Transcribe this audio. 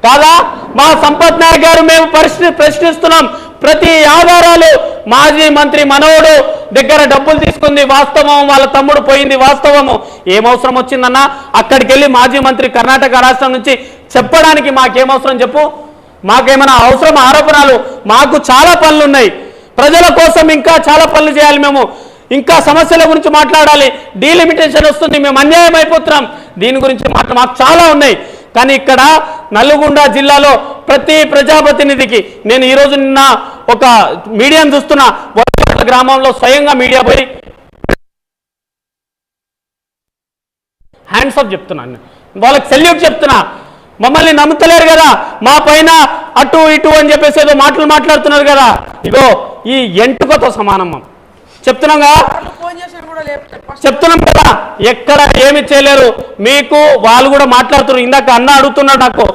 కాదా? మా సంపత్ నాయక్ గారు మేము ప్రశ్నిస్తున్నాం. ప్రతి ఆధారాలు మాజీ మంత్రి మనోడు దగ్గర డబ్బులు తీసుకుంది వాస్తవం, వాళ్ళ తమ్ముడు పోయింది వాస్తవము. ఏమవసరం వచ్చిందన్నా అక్కడికి వెళ్ళి మాజీ మంత్రి కర్ణాటక రాష్ట్రం నుంచి చెప్పడానికి మాకేమవసరం చెప్పు? మాకేమైనా అవసరం ఆరోపణలు? మాకు చాలా పనులు ఉన్నాయి, ప్రజల కోసం ఇంకా చాలా పనులు చేయాలి, మేము ఇంకా సమస్యల గురించి మాట్లాడాలి. డీలిమిటేషన్ వస్తుంది, మేము అన్యాయం అయిపోతున్నాం, దీని గురించి మాకు చాలా ఉన్నాయి. కానీ ఇక్కడ నల్గొండ జిల్లాలో ప్రతి ప్రజాప్రతినిధికి నేను ఈరోజు నిన్న ఒక మీడియాను చూస్తున్నా, గ్రామంలో స్వయంగా మీడియా పోయి హ్యాండ్స్ అప్ చెప్తున్నాను, వాళ్ళకి సెల్యూట్ చెప్తున్నా. మమ్మల్ని నమ్ముతలేరు కదా, మా పైన అటు ఇటు అని చెప్పేసి ఏదో మాటలు మాట్లాడుతున్నారు కదా, ఇగో ఈ ఎంటుకతో సమానం చెప్తున్నాగా, చెప్తున్నాం కదా, ఎక్కడ ఏమి చేయలేరు. మీకు వాళ్ళు కూడా మాట్లాడుతున్నారు. ఇందాక అన్న అడుగుతున్నాడు నాకు,